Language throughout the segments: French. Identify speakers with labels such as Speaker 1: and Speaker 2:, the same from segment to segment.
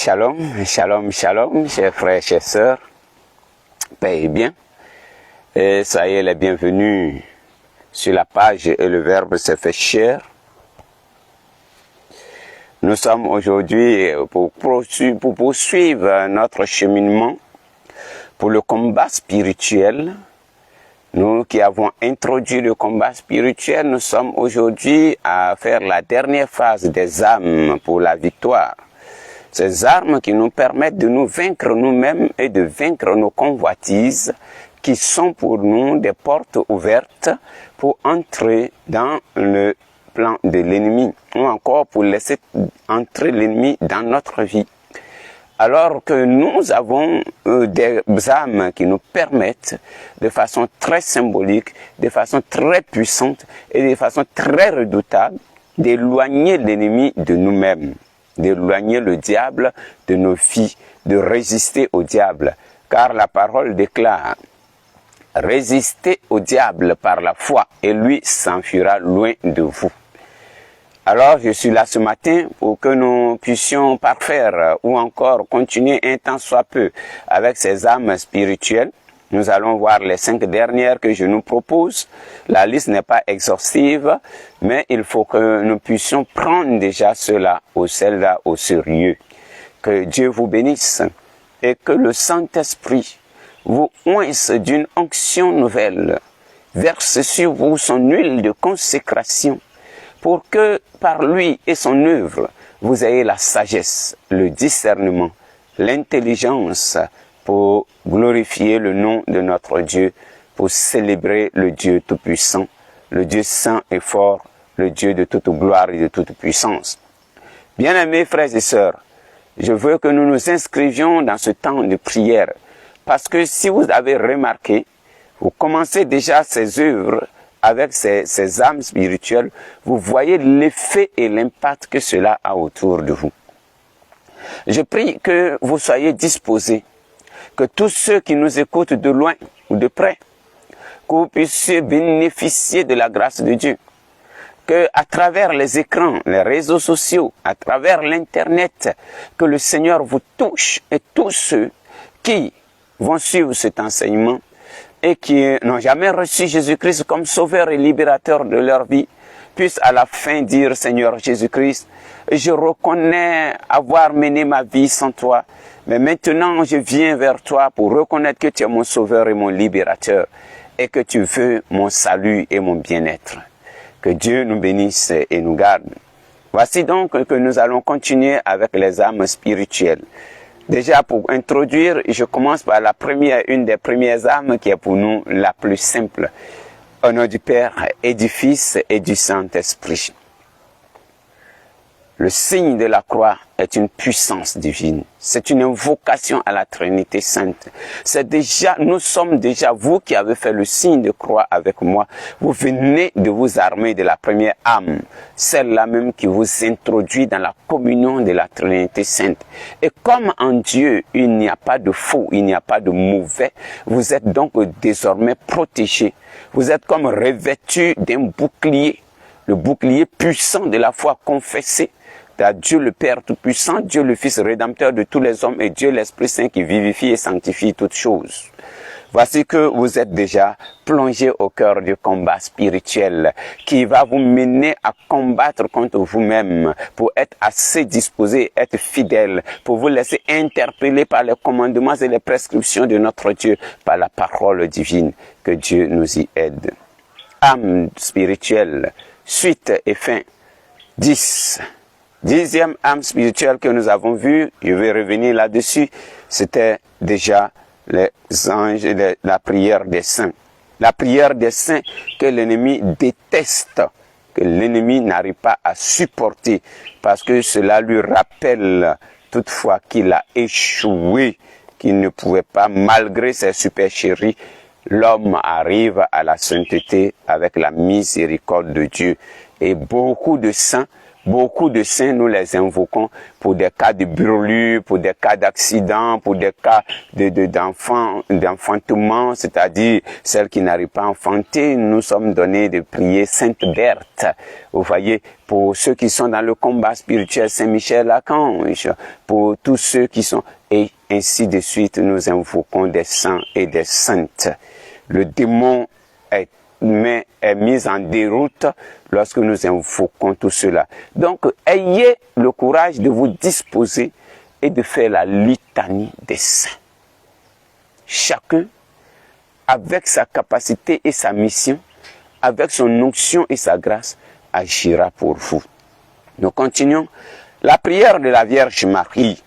Speaker 1: Shalom, shalom, shalom, chers frères, chers sœurs, paix et bien. Et soyez les bienvenus sur la page et le Verbe se fait chair. Nous sommes aujourd'hui pour poursuivre notre cheminement pour le combat spirituel. Nous qui avons introduit le combat spirituel, nous sommes aujourd'hui à faire la dernière phase des armes pour la victoire. Ces armes qui nous permettent de nous vaincre nous-mêmes et de vaincre nos convoitises qui sont pour nous des portes ouvertes pour entrer dans le plan de l'ennemi ou encore pour laisser entrer l'ennemi dans notre vie. Alors que nous avons des armes qui nous permettent de façon très symbolique, de façon très puissante et de façon très redoutable d'éloigner l'ennemi de nous-mêmes, d'éloigner le diable de nos vies, de résister au diable. Car la parole déclare, résistez au diable par la foi et lui s'enfuira loin de vous. Alors, je suis là ce matin pour que nous puissions parfaire ou encore continuer un temps soit peu avec ces armes spirituelles. Nous allons voir les 5 dernières que je nous propose. La liste n'est pas exhaustive, mais il faut que nous puissions prendre déjà cela au sérieux. Que Dieu vous bénisse et que le Saint-Esprit vous oince d'une onction nouvelle, verse sur vous son huile de consécration, pour que par lui et son œuvre, vous ayez la sagesse, le discernement, l'intelligence pour glorifier le nom de notre Dieu, pour célébrer le Dieu Tout-Puissant, le Dieu saint et fort, le Dieu de toute gloire et de toute puissance. Bien-aimés frères et sœurs, je veux que nous nous inscrivions dans ce temps de prière, parce que si vous avez remarqué, vous commencez déjà ces œuvres avec ces âmes spirituelles, vous voyez l'effet et l'impact que cela a autour de vous. Je prie que vous soyez disposés, que tous ceux qui nous écoutent de loin ou de près, que vous puissiez bénéficier de la grâce de Dieu, que à travers les écrans, les réseaux sociaux, à travers l'internet, que le Seigneur vous touche et tous ceux qui vont suivre cet enseignement et qui n'ont jamais reçu Jésus-Christ comme sauveur et libérateur de leur vie, puissent à la fin dire, Seigneur Jésus-Christ, je reconnais avoir mené ma vie sans toi, mais maintenant je viens vers toi pour reconnaître que tu es mon sauveur et mon libérateur, et que tu veux mon salut et mon bien-être. Que Dieu nous bénisse et nous garde. Voici donc que nous allons continuer avec les armes spirituelles. Déjà, pour introduire, je commence par une des premières armes qui est pour nous la plus simple. Au nom du Père et du Fils et du Saint-Esprit. Le signe de la croix est une puissance divine. C'est une invocation à la Trinité Sainte. Nous sommes déjà, vous qui avez fait le signe de croix avec moi, vous venez de vous armer de la première arme, celle-là même qui vous introduit dans la communion de la Trinité Sainte. Et comme en Dieu, il n'y a pas de faux, il n'y a pas de mauvais, vous êtes donc désormais protégés. Vous êtes comme revêtus d'un bouclier, le bouclier puissant de la foi confessée. Dieu le Père Tout-Puissant, Dieu le Fils Rédempteur de tous les hommes et Dieu l'Esprit Saint qui vivifie et sanctifie toutes choses. Voici que vous êtes déjà plongé au cœur du combat spirituel qui va vous mener à combattre contre vous-même pour être assez disposé, être fidèle, pour vous laisser interpeller par les commandements et les prescriptions de notre Dieu, par la parole divine. Que Dieu nous y aide. Âme spirituelle, suite et fin. 10. 10e âme spirituelle que nous avons vue, je vais revenir là-dessus, c'était déjà les anges, la prière des saints. La prière des saints que l'ennemi déteste, que l'ennemi n'arrive pas à supporter, parce que cela lui rappelle toutefois qu'il a échoué, qu'il ne pouvait pas, malgré ses supercheries, l'homme arrive à la sainteté avec la miséricorde de Dieu. Et beaucoup de saints Beaucoup de saints, nous les invoquons pour des cas de brûlure, pour des cas d'accident, pour des cas d'enfantement, c'est-à-dire celles qui n'arrivent pas à enfanter. Nous sommes donnés de prier Sainte Berthe. Vous voyez, pour ceux qui sont dans le combat spirituel, Saint-Michel-Archange, pour tous ceux qui sont... Et ainsi de suite, nous invoquons des saints et des saintes. Le démon est mis en déroute lorsque nous invoquons tout cela. Donc, ayez le courage de vous disposer et de faire la litanie des saints. Chacun, avec sa capacité et sa mission, avec son onction et sa grâce, agira pour vous. Nous continuons. La prière de la Vierge Marie.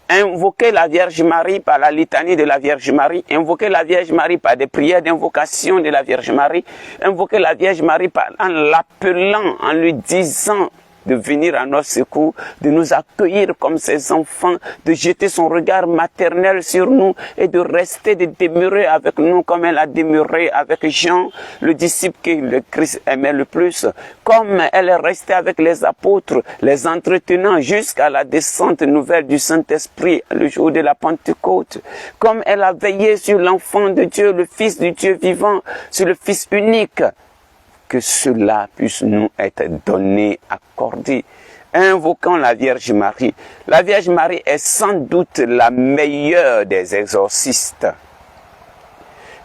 Speaker 1: Invoquez la Vierge Marie par la litanie de la Vierge Marie. Invoquez la Vierge Marie par des prières d'invocation de la Vierge Marie. Invoquez la Vierge Marie en l'appelant, en lui disant de venir à notre secours, de nous accueillir comme ses enfants, de jeter son regard maternel sur nous et de rester, de demeurer avec nous comme elle a demeuré avec Jean, le disciple que le Christ aimait le plus, comme elle est restée avec les apôtres, les entretenant jusqu'à la descente nouvelle du Saint-Esprit le jour de la Pentecôte, comme elle a veillé sur l'enfant de Dieu, le Fils du Dieu vivant, sur le Fils unique. Que cela puisse nous être donné, accordé. Invoquons la Vierge Marie. La Vierge Marie est sans doute la meilleure des exorcistes,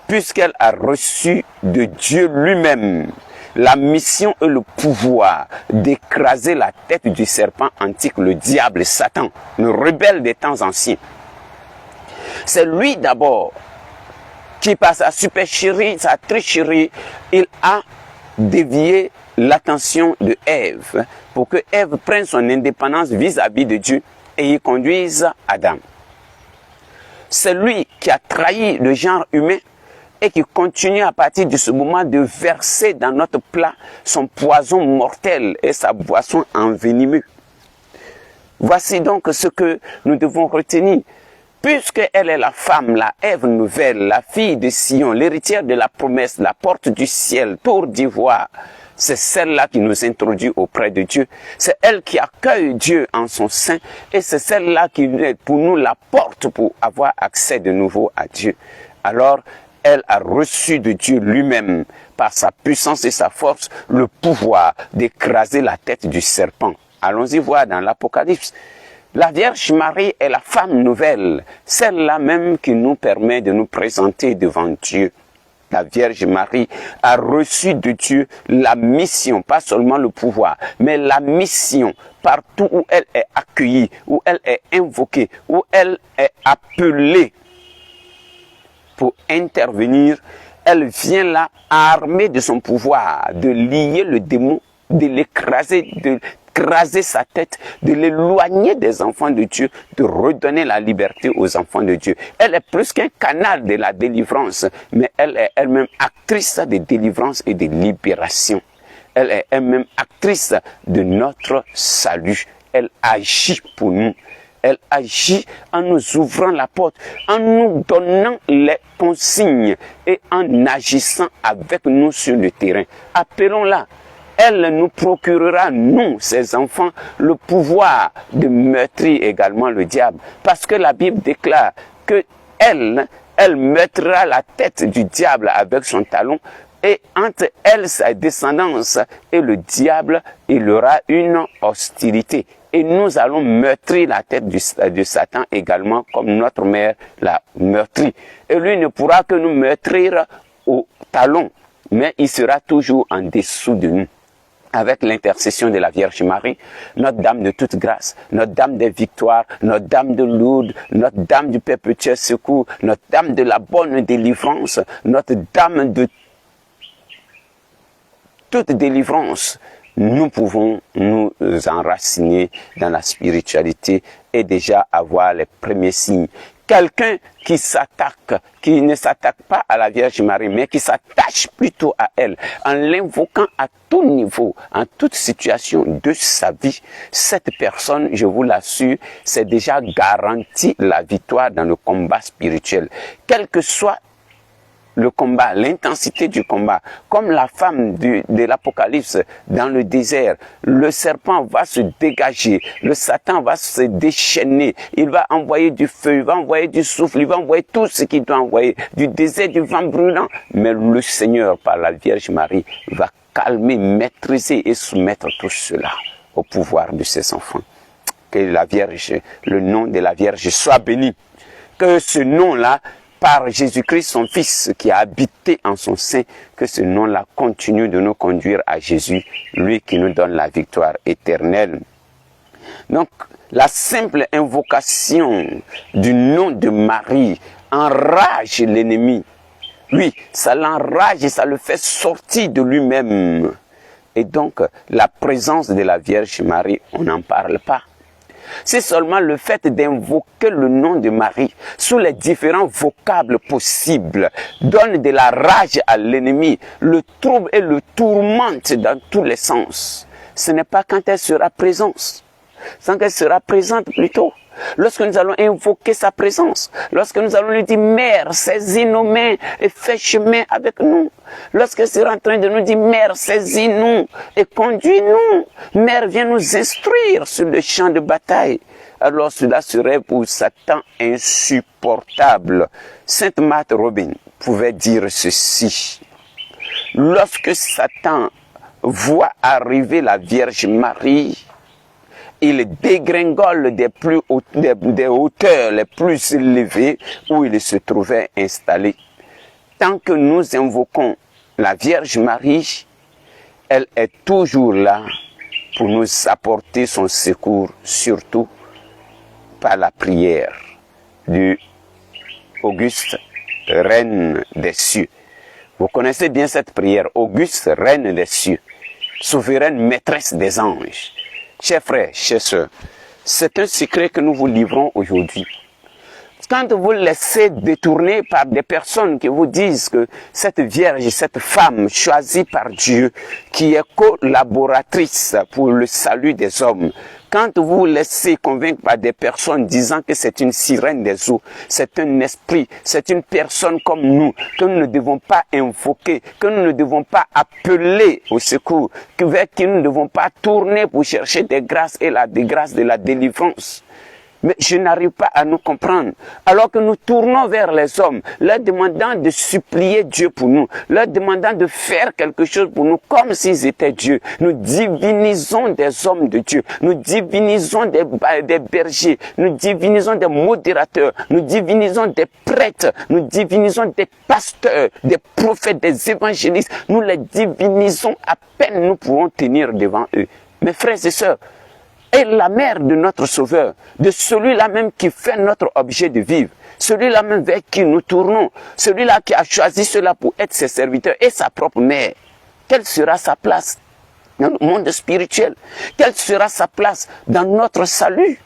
Speaker 1: puisqu'elle a reçu de Dieu lui-même la mission et le pouvoir d'écraser la tête du serpent antique, le diable Satan, le rebelle des temps anciens. C'est lui d'abord qui, par sa supercherie, sa tricherie, il a dévier l'attention de Ève pour que Ève prenne son indépendance vis-à-vis de Dieu et y conduise Adam. C'est lui qui a trahi le genre humain et qui continue à partir de ce moment de verser dans notre plat son poison mortel et sa boisson envenimée. Voici donc ce que nous devons retenir. Puisqu'elle est la femme, la Ève nouvelle, la fille de Sion, l'héritière de la promesse, la porte du ciel, tour d'ivoire, c'est celle-là qui nous introduit auprès de Dieu. C'est elle qui accueille Dieu en son sein et c'est celle-là qui est pour nous la porte pour avoir accès de nouveau à Dieu. Alors, elle a reçu de Dieu lui-même, par sa puissance et sa force, le pouvoir d'écraser la tête du serpent. Allons-y voir dans l'Apocalypse. La Vierge Marie est la femme nouvelle, celle-là même qui nous permet de nous présenter devant Dieu. La Vierge Marie a reçu de Dieu la mission, pas seulement le pouvoir, mais la mission partout où elle est accueillie, où elle est invoquée, où elle est appelée pour intervenir. Elle vient là armée de son pouvoir, de lier le démon, de l'écraser, de écraser sa tête, de l'éloigner des enfants de Dieu, de redonner la liberté aux enfants de Dieu. Elle est plus qu'un canal de la délivrance, mais elle est elle-même actrice de délivrance et de libération. Elle est elle-même actrice de notre salut. Elle agit pour nous. Elle agit en nous ouvrant la porte, en nous donnant les consignes et en agissant avec nous sur le terrain. Appelons-la. Elle nous procurera, nous, ses enfants, le pouvoir de meurtrir également le diable. Parce que la Bible déclare que elle meurtrira la tête du diable avec son talon. Et entre elle, sa descendance, et le diable, il aura une hostilité. Et nous allons meurtrir la tête de Satan également, comme notre mère l'a meurtri. Et lui ne pourra que nous meurtrir au talon, mais il sera toujours en dessous de nous. Avec l'intercession de la Vierge Marie, Notre-Dame de toute grâce, Notre-Dame des victoires, Notre-Dame de Lourdes, Notre-Dame du perpétuel secours, Notre-Dame de la bonne délivrance, Notre-Dame de toute délivrance, nous pouvons nous enraciner dans la spiritualité et déjà avoir les premiers signes. Quelqu'un qui ne s'attaque pas à la Vierge Marie, mais qui s'attache plutôt à elle, en l'invoquant à tout niveau, en toute situation de sa vie, cette personne, je vous l'assure, c'est déjà garanti la victoire dans le combat spirituel. Quel que soit le combat, l'intensité du combat. Comme la femme de l'Apocalypse dans le désert, le serpent va se dégager, le Satan va se déchaîner, il va envoyer du feu, il va envoyer du souffle, il va envoyer tout ce qu'il doit envoyer, du désert, du vent brûlant. Mais le Seigneur, par la Vierge Marie, va calmer, maîtriser et soumettre tout cela au pouvoir de ses enfants. Que la Vierge, le nom de la Vierge soit béni. Que ce nom-là, par Jésus-Christ, son Fils, qui a habité en son sein, que ce nom-là continue de nous conduire à Jésus, lui qui nous donne la victoire éternelle. Donc, la simple invocation du nom de Marie enrage l'ennemi. Oui, ça l'enrage et ça le fait sortir de lui-même. Et donc, la présence de la Vierge Marie, on n'en parle pas. C'est seulement le fait d'invoquer le nom de Marie sous les différents vocables possibles donne de la rage à l'ennemi, le trouble et le tourmente dans tous les sens. Ce n'est pas quand elle sera présente, sans qu'elle sera présente plutôt. Lorsque nous allons invoquer sa présence, lorsque nous allons lui dire, Mère, saisis nos mains et fais chemin avec nous. Lorsqu'elle sera en train de nous dire, Mère, saisis-nous et conduis-nous. Mère, viens nous instruire sur le champ de bataille. Alors cela serait pour Satan insupportable. Sainte Marthe Robin pouvait dire ceci. Lorsque Satan voit arriver la Vierge Marie, il dégringole des hauteurs les plus élevées où il se trouvait installé. Tant que nous invoquons la Vierge Marie, elle est toujours là pour nous apporter son secours, surtout par la prière du Auguste, Reine des cieux. Vous connaissez bien cette prière, Auguste, Reine des cieux, souveraine maîtresse des anges. Chers frères, chers sœurs, c'est un secret que nous vous livrons aujourd'hui. Quand vous laissez détourner par des personnes qui vous disent que cette Vierge, cette femme choisie par Dieu, qui est collaboratrice pour le salut des hommes, quand vous vous laissez convaincre par des personnes disant que c'est une sirène des eaux, c'est un esprit, c'est une personne comme nous, que nous ne devons pas invoquer, que nous ne devons pas appeler au secours, vers qui nous ne devons pas tourner pour chercher des grâces et des grâces de la délivrance. Mais je n'arrive pas à nous comprendre. Alors que nous tournons vers les hommes, leur demandant de supplier Dieu pour nous, leur demandant de faire quelque chose pour nous, comme s'ils étaient Dieu. Nous divinisons des hommes de Dieu, nous divinisons des bergers, nous divinisons des modérateurs, nous divinisons des prêtres, nous divinisons des pasteurs, des prophètes, des évangélistes. Nous les divinisons à peine nous pourrons tenir devant eux. Mes frères et sœurs, et la mère de notre Sauveur, de celui-là même qui fait notre objet de vivre, celui-là même vers qui nous tournons, celui-là qui a choisi cela pour être ses serviteurs et sa propre mère. Quelle sera sa place dans le monde spirituel? Quelle sera sa place dans notre salut?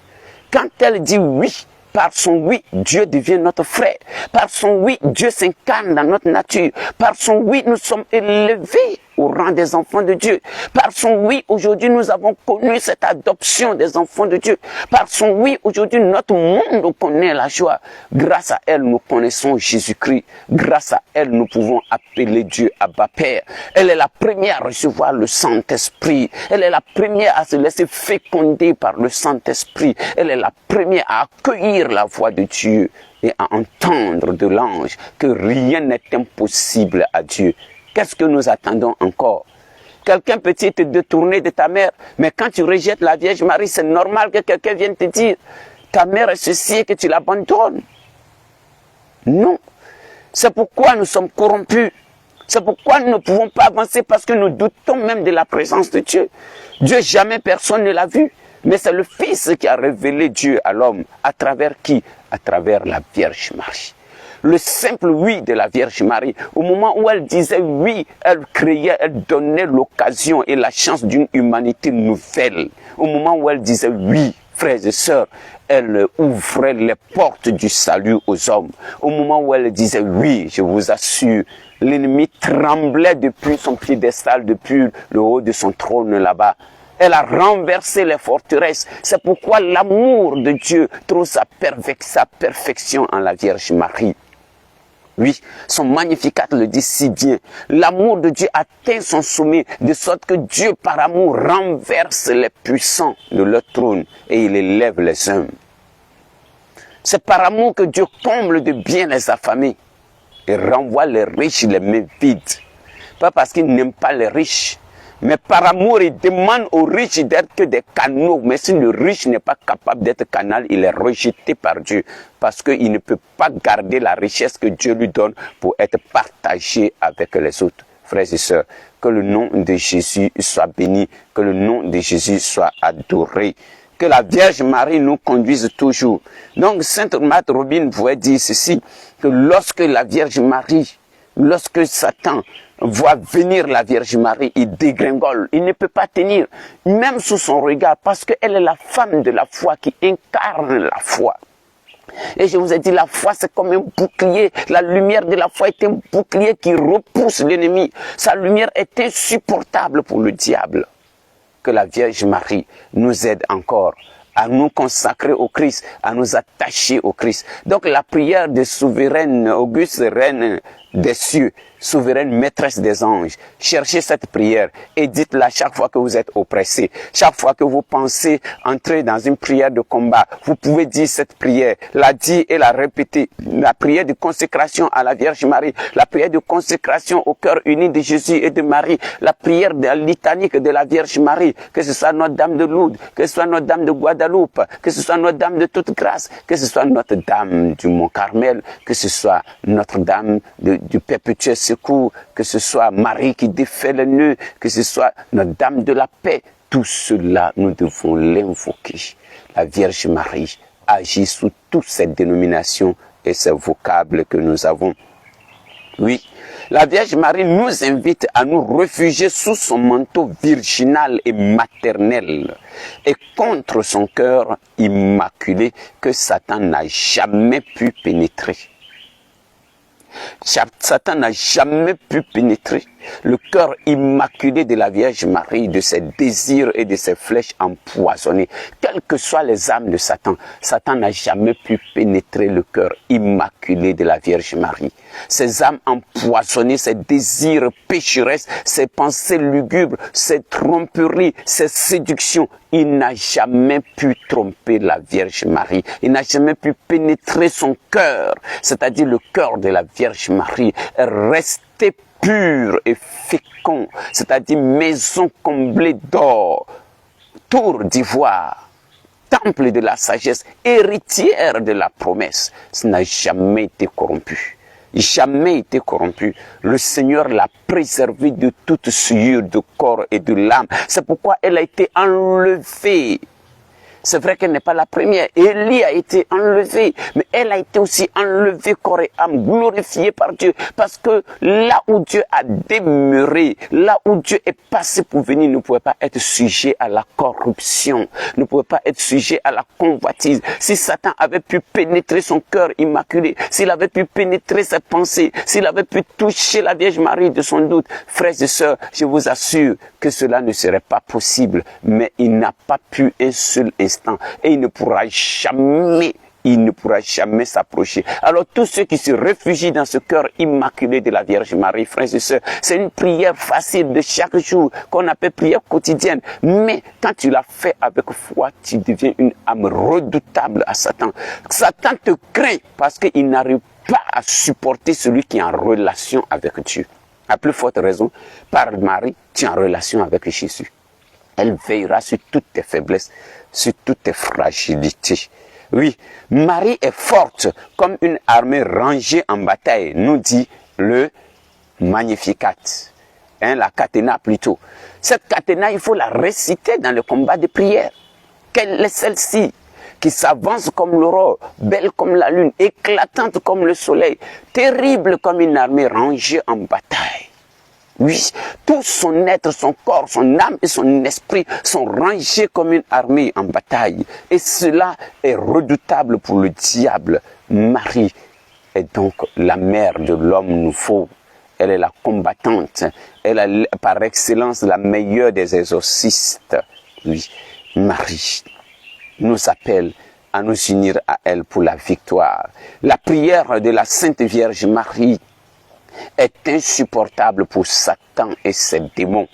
Speaker 1: Quand elle dit oui, par son oui, Dieu devient notre frère. Par son oui, Dieu s'incarne dans notre nature. Par son oui, nous sommes élevés au rang des enfants de Dieu. Par son oui, aujourd'hui, nous avons connu cette adoption des enfants de Dieu. Par son oui, aujourd'hui, notre monde connaît la joie. Grâce à elle, nous connaissons Jésus-Christ. Grâce à elle, nous pouvons appeler Dieu Abba Père. Elle est la première à recevoir le Saint-Esprit. Elle est la première à se laisser féconder par le Saint-Esprit. Elle est la première à accueillir la voix de Dieu et à entendre de l'ange que rien n'est impossible à Dieu. Qu'est-ce que nous attendons encore? Quelqu'un peut-il te détourner de ta mère, mais quand tu rejettes la Vierge Marie, c'est normal que quelqu'un vienne te dire ta mère est ceci et que tu l'abandonnes. Non. C'est pourquoi nous sommes corrompus. C'est pourquoi nous ne pouvons pas avancer, parce que nous doutons même de la présence de Dieu. Dieu, jamais personne ne l'a vu. Mais c'est le Fils qui a révélé Dieu à l'homme. À travers qui? À travers la Vierge Marie. Le simple oui de la Vierge Marie, au moment où elle disait oui, elle créait, elle donnait l'occasion et la chance d'une humanité nouvelle. Au moment où elle disait oui, frères et sœurs, elle ouvrait les portes du salut aux hommes. Au moment où elle disait oui, je vous assure, l'ennemi tremblait depuis son piédestal, depuis le haut de son trône là-bas. Elle a renversé les forteresses. C'est pourquoi l'amour de Dieu trouve sa perfection en la Vierge Marie. Oui, son Magnificat le dit si bien. L'amour de Dieu atteint son sommet, de sorte que Dieu, par amour, renverse les puissants de leur trône et il élève les hommes. C'est par amour que Dieu comble de bien les affamés et renvoie les riches les mains vides. Pas parce qu'il n'aime pas les riches, mais par amour, il demande aux riches d'être que des canaux. Mais si le riche n'est pas capable d'être canal, il est rejeté par Dieu. Parce qu'il ne peut pas garder la richesse que Dieu lui donne pour être partagé avec les autres. Frères et sœurs, que le nom de Jésus soit béni, que le nom de Jésus soit adoré. Que la Vierge Marie nous conduise toujours. Donc, Sainte Marthe Robin pouvait dire ceci, que lorsque la Vierge Marie, lorsque Satan voit venir la Vierge Marie, il dégringole, il ne peut pas tenir, même sous son regard, parce qu'elle est la femme de la foi qui incarne la foi. Et je vous ai dit, la foi c'est comme un bouclier, la lumière de la foi est un bouclier qui repousse l'ennemi, sa lumière est insupportable pour le diable. Que la Vierge Marie nous aide encore à nous consacrer au Christ, à nous attacher au Christ. Donc la prière de souveraine, auguste reine des cieux, souveraine maîtresse des anges, cherchez cette prière et dites-la chaque fois que vous êtes oppressé, chaque fois que vous pensez entrer dans une prière de combat, vous pouvez dire cette prière, la dire et la répéter. La prière de consécration à la Vierge Marie, la prière de consécration au cœur uni de Jésus et de Marie, la prière de la litanique de la Vierge Marie, que ce soit Notre-Dame de Lourdes, que ce soit Notre-Dame de Guadeloupe, que ce soit Notre-Dame de toute grâce, que ce soit Notre-Dame du Mont Carmel, que ce soit Notre-Dame du perpétuel secours, que ce soit Marie qui défait les nœuds, que ce soit Notre-Dame de la paix, tout cela, nous devons l'invoquer. La Vierge Marie agit sous toutes ces dénominations et ces vocables que nous avons. Oui, la Vierge Marie nous invite à nous réfugier sous son manteau virginal et maternel et contre son cœur immaculé que Satan n'a jamais pu pénétrer. Satan n'a jamais pu pénétrer le cœur immaculé de la Vierge Marie, de ses désirs et de ses flèches empoisonnées. Quelles que soient les âmes de Satan, Satan n'a jamais pu pénétrer le cœur immaculé de la Vierge Marie. Ces âmes empoisonnées, ces désirs pécheresses, ces pensées lugubres, ces tromperies, ces séductions, il n'a jamais pu tromper la Vierge Marie. Il n'a jamais pu pénétrer son cœur, c'est-à-dire le cœur de la Vierge Marie, resté pur et fécond, c'est-à-dire maison comblée d'or, tour d'ivoire, temple de la sagesse, héritière de la promesse. Ça n'a jamais été corrompu. Jamais été corrompu. Le Seigneur l'a préservé de toute souillure de corps et de l'âme. C'est pourquoi elle a été enlevée. C'est vrai qu'elle n'est pas la première. Élie a été enlevée, mais elle a été aussi enlevée corps et âme, glorifiée par Dieu. Parce que là où Dieu a demeuré, là où Dieu est passé pour venir, ne pouvait pas être sujet à la corruption, ne pouvait pas être sujet à la convoitise. Si Satan avait pu pénétrer son cœur immaculé, s'il avait pu pénétrer ses pensées, s'il avait pu toucher la Vierge Marie de son doute, frères et sœurs, je vous assure que cela ne serait pas possible. Mais il n'a pas pu un seul instant. Et il ne pourra jamais s'approcher. Alors tous ceux qui se réfugient dans ce cœur immaculé de la Vierge Marie, frères et sœurs, c'est une prière facile de chaque jour qu'on appelle prière quotidienne. Mais quand tu la fais avec foi, tu deviens une âme redoutable à Satan. Satan te craint parce qu'il n'arrive pas à supporter celui qui est en relation avec Dieu. À plus forte raison, par Marie, tu es en relation avec Jésus. Elle veillera sur toutes tes faiblesses, sur toutes tes fragilités. Oui, Marie est forte comme une armée rangée en bataille, nous dit le Magnificat. La catena plutôt. Cette catena, il faut la réciter dans le combat de prière. Quelle est celle-ci qui s'avance comme l'aurore, belle comme la lune, éclatante comme le soleil, terrible comme une armée rangée en bataille. Oui, tout son être, son corps, son âme et son esprit sont rangés comme une armée en bataille. Et cela est redoutable pour le diable. Marie est donc la mère de l'homme nouveau. Elle est la combattante. Elle est par excellence la meilleure des exorcistes. Oui, Marie nous appelle à nous unir à elle pour la victoire. La prière de la Sainte Vierge Marie est insupportable pour Satan et ses démons.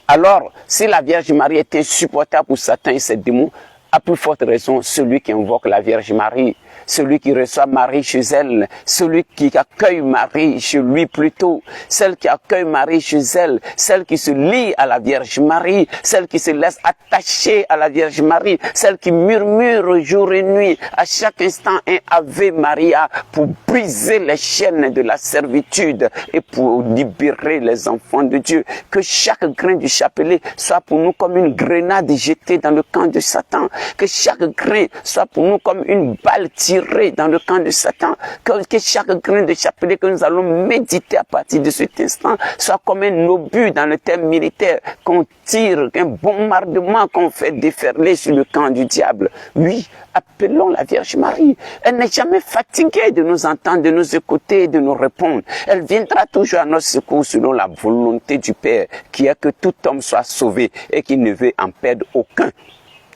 Speaker 1: Alors, si la Vierge Marie est insupportable pour Satan et ses démons, à plus forte raison, celui qui invoque la Vierge Marie, celui qui reçoit Marie chez elle, celui qui accueille Marie chez lui plutôt, celle qui accueille Marie chez elle, celle qui se lie à la Vierge Marie, celle qui se laisse attacher à la Vierge Marie, celle qui murmure jour et nuit, à chaque instant un Ave Maria pour briser les chaînes de la servitude et pour libérer les enfants de Dieu. Que chaque grain du chapelet soit pour nous comme une grenade jetée dans le camp de Satan. Que chaque grain soit pour nous comme une balle tirée dans le camp de Satan. Que chaque grain de chapelet que nous allons méditer à partir de cet instant soit comme un obus dans le thème militaire qu'on tire, un bombardement qu'on fait déferler sur le camp du diable. Oui, appelons la Vierge Marie. Elle n'est jamais fatiguée de nous entendre, de nous écouter, de nous répondre. Elle viendra toujours à notre secours selon la volonté du Père, qui est que tout homme soit sauvé et qu'il ne veut en perdre aucun.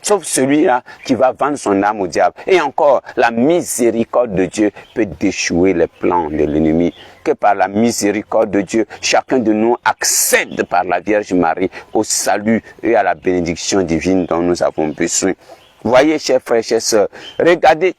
Speaker 1: Sauf celui-là qui va vendre son âme au diable. Et encore, la miséricorde de Dieu peut déchouer les plans de l'ennemi. Que par la miséricorde de Dieu, chacun de nous accède par la Vierge Marie au salut et à la bénédiction divine dont nous avons besoin. Voyez, chers frères, chers sœurs, regardez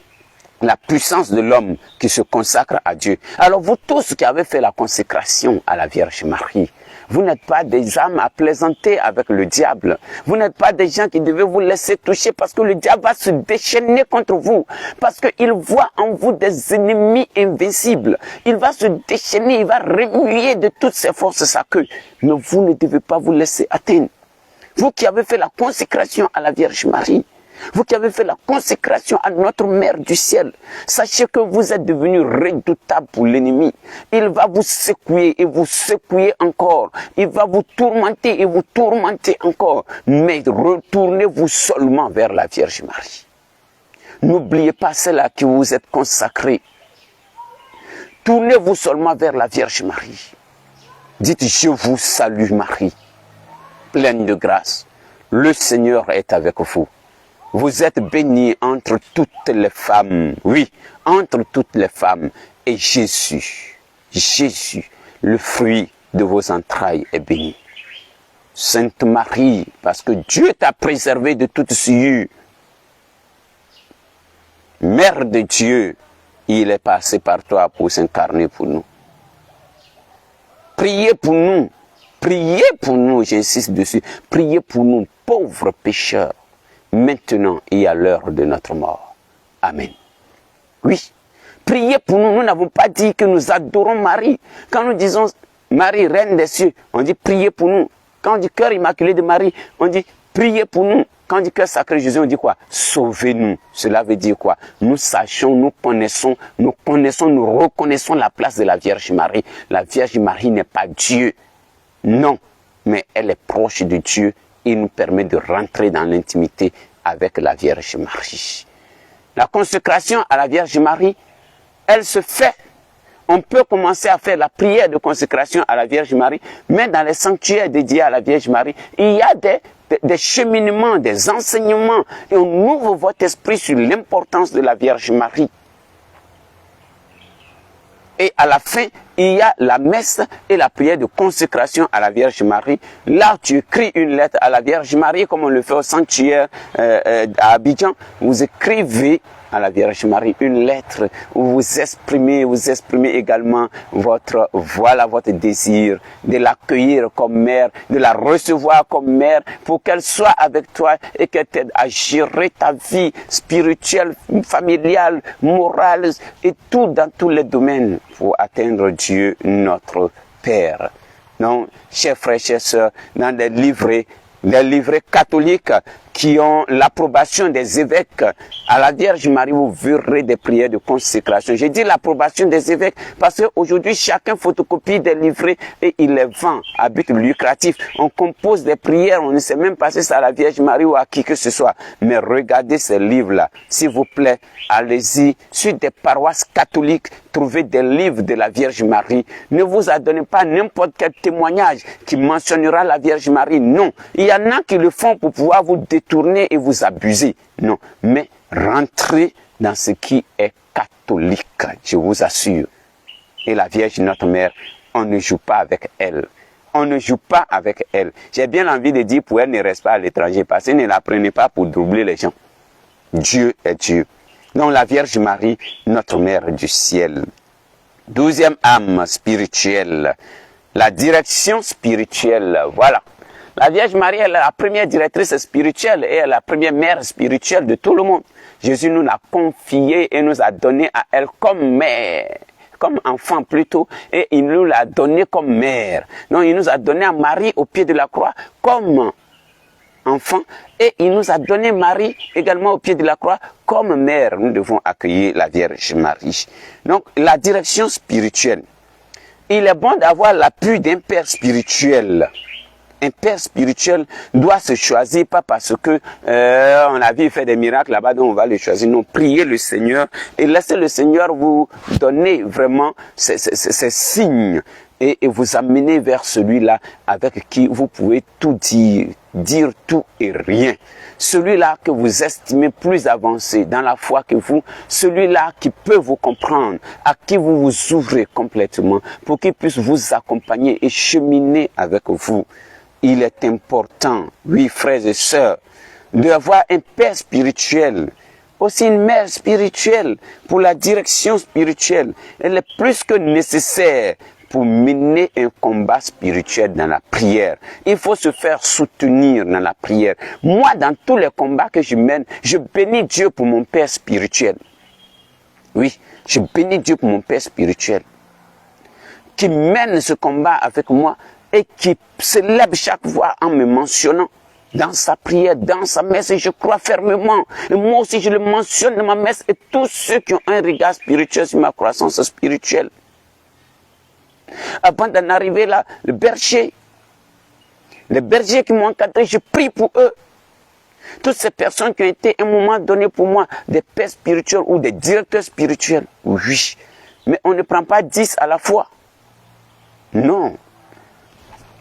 Speaker 1: la puissance de l'homme qui se consacre à Dieu. Alors vous tous qui avez fait la consécration à la Vierge Marie, vous n'êtes pas des âmes à plaisanter avec le diable. Vous n'êtes pas des gens qui devez vous laisser toucher parce que le diable va se déchaîner contre vous. Parce qu'il voit en vous des ennemis invincibles. Il va se déchaîner, il va remuer de toutes ses forces sa queue. Mais vous ne devez pas vous laisser atteindre. Vous qui avez fait la consécration à la Vierge Marie, vous qui avez fait la consécration à notre Mère du ciel, sachez que vous êtes devenus redoutables pour l'ennemi. Il va vous secouer et vous secouer encore. Il va vous tourmenter et vous tourmenter encore. Mais retournez-vous seulement vers la Vierge Marie. N'oubliez pas celle-là qui vous êtes consacrée. Tournez-vous seulement vers la Vierge Marie. Dites, je vous salue Marie, pleine de grâce. Le Seigneur est avec vous. Vous êtes bénie entre toutes les femmes. Oui, entre toutes les femmes. Et Jésus, le fruit de vos entrailles est béni. Sainte Marie, parce que Dieu t'a préservé de toute souillure. Mère de Dieu, il est passé par toi pour s'incarner pour nous. Priez pour nous, j'insiste dessus. Priez pour nous, pauvres pécheurs, maintenant et à l'heure de notre mort. Amen. Oui, priez pour nous. Nous n'avons pas dit que nous adorons Marie. Quand nous disons Marie, Reine des cieux, on dit priez pour nous. Quand on dit cœur immaculé de Marie, on dit priez pour nous. Quand on dit cœur sacré de Jésus, on dit quoi? Sauvez-nous. Cela veut dire quoi? Nous sachons, nous reconnaissons la place de la Vierge Marie. La Vierge Marie n'est pas Dieu. Non, mais elle est proche de Dieu. Il nous permet de rentrer dans l'intimité avec la Vierge Marie. La consécration à la Vierge Marie, elle se fait. On peut commencer à faire la prière de consécration à la Vierge Marie, mais dans les sanctuaires dédiés à la Vierge Marie, il y a des cheminements, des enseignements, et on ouvre votre esprit sur l'importance de la Vierge Marie. Et à la fin, il y a la messe et la prière de consécration à la Vierge Marie. Là, tu écris une lettre à la Vierge Marie, comme on le fait au sanctuaire à Abidjan. Vous écrivez à la Vierge Marie une lettre où vous exprimez également votre désir de l'accueillir comme mère, de la recevoir comme mère pour qu'elle soit avec toi et qu'elle t'aide à gérer ta vie spirituelle, familiale, morale et tout dans tous les domaines pour atteindre Dieu notre Père. Donc, chers frères, chers sœurs, dans les livrets catholiques qui ont l'approbation des évêques, à la Vierge Marie, vous verrez des prières de consécration. J'ai dit l'approbation des évêques parce qu'aujourd'hui, chacun photocopie des livrets et il les vend à but lucratif. On compose des prières, on ne sait même pas si c'est à la Vierge Marie ou à qui que ce soit. Mais regardez ces livres-là. S'il vous plaît, allez-y sur des paroisses catholiques, trouvez des livres de la Vierge Marie. Ne vous adonnez pas n'importe quel témoignage qui mentionnera la Vierge Marie. Non, il y en a qui le font pour pouvoir vous détourner et vous abuser. Non, mais rentrer dans ce qui est catholique, je vous assure. Et la Vierge, notre mère, on ne joue pas avec elle. On ne joue pas avec elle. J'ai bien envie de dire pour elle, ne reste pas à l'étranger, parce que ne la prenez pas pour doubler les gens. Dieu est Dieu. Donc la Vierge Marie, notre mère du ciel. 12e âme spirituelle. La direction spirituelle, voilà. La Vierge Marie, elle est la première directrice spirituelle et elle est la première mère spirituelle de tout le monde. Jésus nous l'a confiée et nous a donné à elle comme mère, comme enfant plutôt, et il nous l'a donné comme mère. Donc il nous a donné à Marie au pied de la croix comme enfant et il nous a donné Marie également au pied de la croix comme mère. Nous devons accueillir la Vierge Marie. Donc la direction spirituelle. Il est bon d'avoir l'appui d'un père spirituel. Un père spirituel doit se choisir, pas parce que on a vu il fait des miracles là-bas, donc on va le choisir. Non, priez le Seigneur et laissez le Seigneur vous donner vraiment ces signes et vous amener vers celui-là avec qui vous pouvez tout dire tout et rien. Celui-là que vous estimez plus avancé dans la foi que vous, celui-là qui peut vous comprendre, à qui vous vous ouvrez complètement pour qu'il puisse vous accompagner et cheminer avec vous. Il est important, oui frères et sœurs, d'avoir un père spirituel, aussi une mère spirituelle pour la direction spirituelle. Elle est plus que nécessaire pour mener un combat spirituel dans la prière. Il faut se faire soutenir dans la prière. Moi, dans tous les combats que je mène, je bénis Dieu pour mon père spirituel. Oui, je bénis Dieu pour mon père spirituel qui mène ce combat avec moi et qui célèbre chaque fois en me mentionnant dans sa prière, dans sa messe, et je crois fermement. Et moi aussi, je le mentionne dans ma messe et tous ceux qui ont un regard spirituel sur ma croissance spirituelle. Avant d'en arriver là, les bergers qui m'ont encadré, je prie pour eux. Toutes ces personnes qui ont été à un moment donné pour moi des pères spirituels ou des directeurs spirituels, oui, mais on ne prend pas 10 à la fois. Non.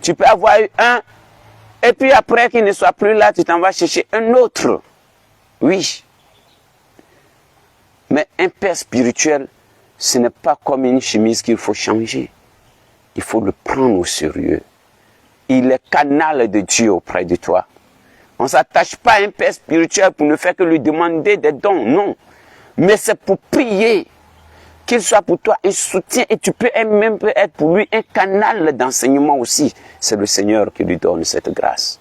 Speaker 1: Tu peux avoir eu un, et puis après qu'il ne soit plus là, tu t'en vas chercher un autre. Oui. Mais un père spirituel, ce n'est pas comme une chemise qu'il faut changer. Il faut le prendre au sérieux. Il est canal de Dieu auprès de toi. On ne s'attache pas à un père spirituel pour ne faire que lui demander des dons, non. Mais c'est pour prier, qu'il soit pour toi un soutien et tu peux même être pour lui un canal d'enseignement aussi. C'est le Seigneur qui lui donne cette grâce.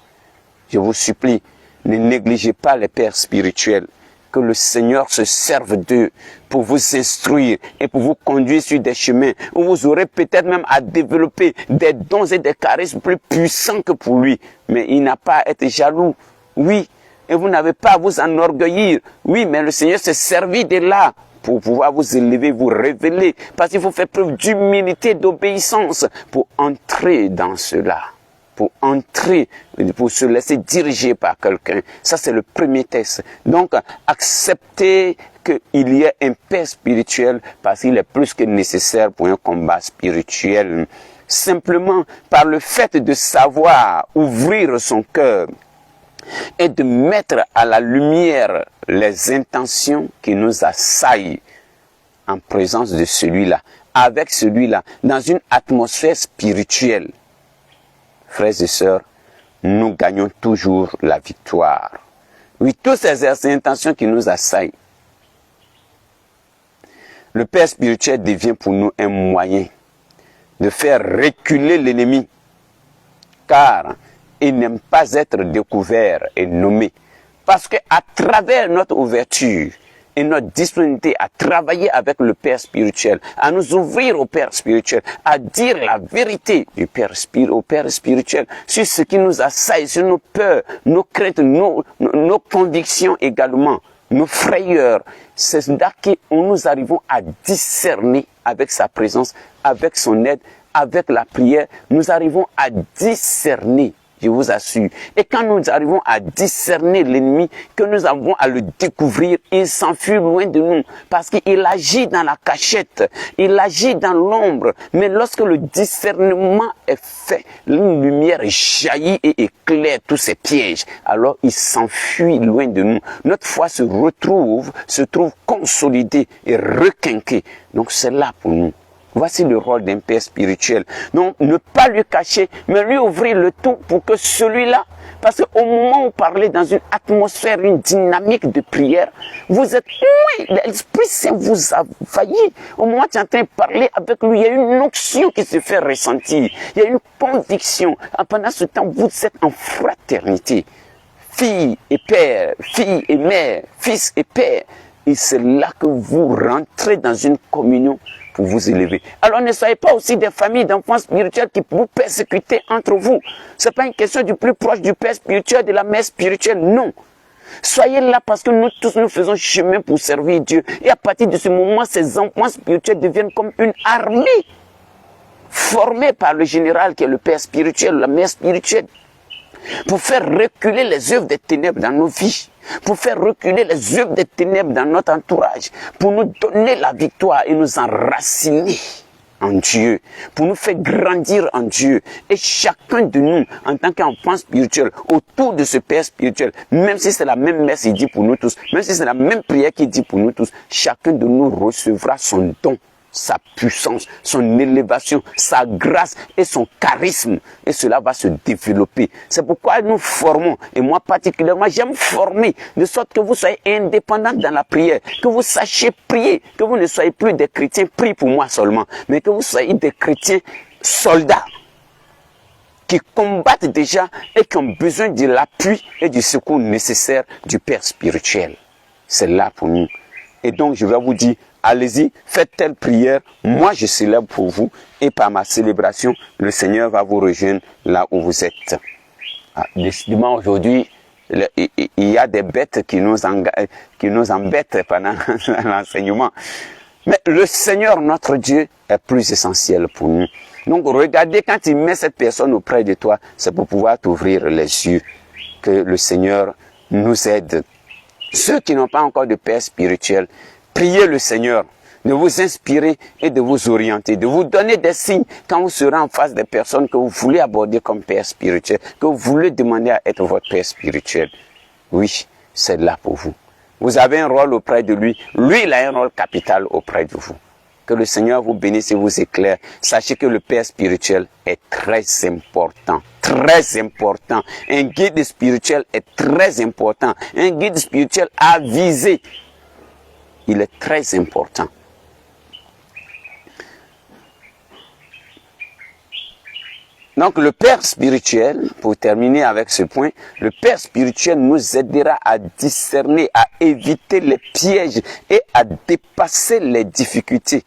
Speaker 1: Je vous supplie, ne négligez pas les pères spirituels. Que le Seigneur se serve d'eux pour vous instruire et pour vous conduire sur des chemins où vous aurez peut-être même à développer des dons et des charismes plus puissants que pour lui. Mais il n'a pas à être jaloux. Oui. Et vous n'avez pas à vous enorgueillir. Oui, mais le Seigneur s'est servi de là pour pouvoir vous élever, vous révéler. Parce qu'il faut faire preuve d'humilité, d'obéissance pour entrer dans cela. Pour entrer, pour se laisser diriger par quelqu'un. Ça, c'est le premier test. Donc, acceptez qu'il y ait un père spirituel parce qu'il est plus que nécessaire pour un combat spirituel. Simplement, par le fait de savoir ouvrir son cœur et de mettre à la lumière les intentions qui nous assaillent en présence de celui-là, avec celui-là, dans une atmosphère spirituelle. Frères et sœurs, nous gagnons toujours la victoire. Oui, toutes ces intentions qui nous assaillent. Le Père spirituel devient pour nous un moyen de faire reculer l'ennemi, car il n'aime pas être découvert et nommé. Parce qu'à travers notre ouverture et notre disponibilité à travailler avec le Père spirituel, à nous ouvrir au Père spirituel, à dire la vérité du Père au Père spirituel sur ce qui nous assaille, sur nos peurs, nos craintes, nos convictions également, nos frayeurs. C'est là que nous arrivons à discerner avec sa présence, avec son aide, avec la prière. Nous arrivons à discerner. je vous assure. Et quand nous arrivons à discerner l'ennemi, que nous avons à le découvrir, il s'enfuit loin de nous. Parce qu'il agit dans la cachette, il agit dans l'ombre. Mais lorsque le discernement est fait, une lumière jaillit et éclaire tous ces pièges. Alors il s'enfuit loin de nous. Notre foi se trouve consolidée et requinquée. Donc c'est là pour nous. Voici le rôle d'un père spirituel. Donc, ne pas lui cacher, mais lui ouvrir le tout pour que celui-là, parce qu'au moment où vous parlez dans une atmosphère, une dynamique de prière, vous êtes loin, l'Esprit Saint vous a failli. Au moment où tu es en train de parler avec lui, il y a une onction qui se fait ressentir. Il y a une conviction. Pendant ce temps, vous êtes en fraternité. Fille et père, fille et mère, fils et père. Et c'est là que vous rentrez dans une communion pour vous élever. Alors ne soyez pas aussi des familles d'enfants spirituels qui vous persécutent entre vous. Ce n'est pas une question du plus proche du père spirituel, de la mère spirituelle, non. Soyez là parce que nous tous nous faisons chemin pour servir Dieu. Et à partir de ce moment, ces enfants spirituels deviennent comme une armée formée par le général qui est le père spirituel, la mère spirituelle, pour faire reculer les œuvres des ténèbres dans nos vies, pour faire reculer les œuvres des ténèbres dans notre entourage, pour nous donner la victoire et nous enraciner en Dieu, pour nous faire grandir en Dieu. Et chacun de nous, en tant qu'enfant spirituel, autour de ce Père spirituel, même si c'est la même messe qu'il dit pour nous tous, même si c'est la même prière qu'il dit pour nous tous, chacun de nous recevra son don, sa puissance, son élévation, sa grâce et son charisme. Et cela va se développer. C'est pourquoi nous formons, et moi particulièrement, j'aime former, de sorte que vous soyez indépendants dans la prière, que vous sachiez prier, que vous ne soyez plus des chrétiens, prie pour moi seulement, mais que vous soyez des chrétiens soldats, qui combattent déjà et qui ont besoin de l'appui et du secours nécessaire du Père spirituel. C'est là pour nous. Et donc, je vais vous dire, allez-y, faites telle prière, moi je célèbre pour vous, et par ma célébration, le Seigneur va vous rejoindre là où vous êtes. Décidément, aujourd'hui, il y a des bêtes qui nous embêtent pendant l'enseignement. Mais le Seigneur, notre Dieu, est plus essentiel pour nous. Donc, regardez, quand il met cette personne auprès de toi, c'est pour pouvoir t'ouvrir les yeux, que le Seigneur nous aide. Ceux qui n'ont pas encore de Père spirituel, priez le Seigneur de vous inspirer et de vous orienter, de vous donner des signes quand vous serez en face des personnes que vous voulez aborder comme Père spirituel, que vous voulez demander à être votre Père spirituel. Oui, c'est là pour vous. Vous avez un rôle auprès de lui. Lui, il a un rôle capital auprès de vous. Que le Seigneur vous bénisse et vous éclaire. Sachez que le Père spirituel est très important. Très important. Un guide spirituel est très important. Un guide spirituel avisé. Il est très important. Donc le Père spirituel, pour terminer avec ce point, le Père spirituel nous aidera à discerner, à éviter les pièges et à dépasser les difficultés.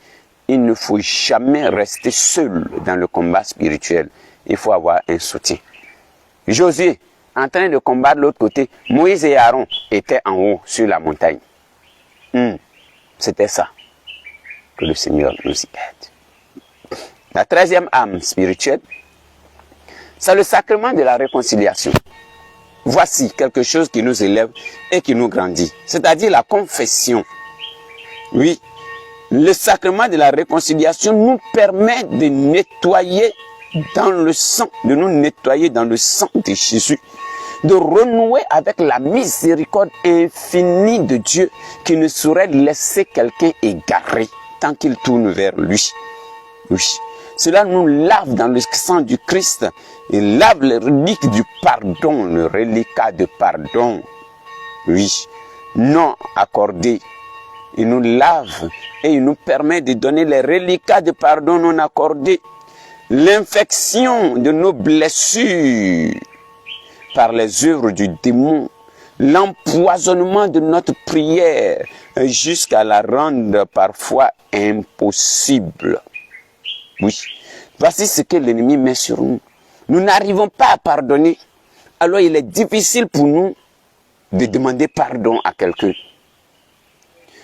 Speaker 1: Il ne faut jamais rester seul dans le combat spirituel. Il faut avoir un soutien. Josué, en train de combattre de l'autre côté, Moïse et Aaron étaient en haut sur la montagne. C'était ça. Que le Seigneur nous y aide. La 13e âme spirituelle, c'est le sacrement de la réconciliation. Voici quelque chose qui nous élève et qui nous grandit. C'est-à-dire la confession. Oui, le sacrement de la réconciliation nous permet de nettoyer dans le sang, de nous nettoyer dans le sang de Jésus, de renouer avec la miséricorde infinie de Dieu qui ne saurait laisser quelqu'un égaré tant qu'il tourne vers lui. Oui. Cela nous lave dans le sang du Christ et lave les reliques du pardon, le reliquat de pardon. Oui, non accordé. Il nous lave et il nous permet de donner les reliquats de pardon non accordés. L'infection de nos blessures par les œuvres du démon, l'empoisonnement de notre prière jusqu'à la rendre parfois impossible. Oui, voici ce que l'ennemi met sur nous. Nous n'arrivons pas à pardonner. Alors il est difficile pour nous de demander pardon à quelqu'un.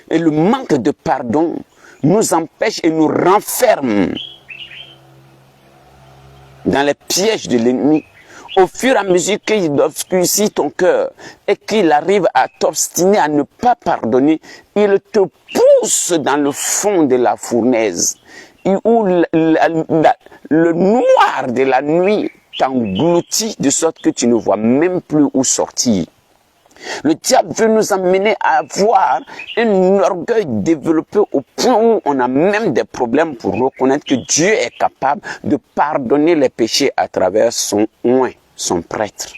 Speaker 1: Et le manque de pardon nous empêche et nous renferme dans les pièges de l'ennemi. au fur et à mesure qu'il obscurcit ton cœur et qu'il arrive à t'obstiner à ne pas pardonner, il te pousse dans le fond de la fournaise, où le noir de la nuit t'engloutit de sorte que tu ne vois même plus où sortir. Le diable veut nous amener à avoir un orgueil développé au point où on a même des problèmes pour reconnaître que Dieu est capable de pardonner les péchés à travers son oint, son prêtre.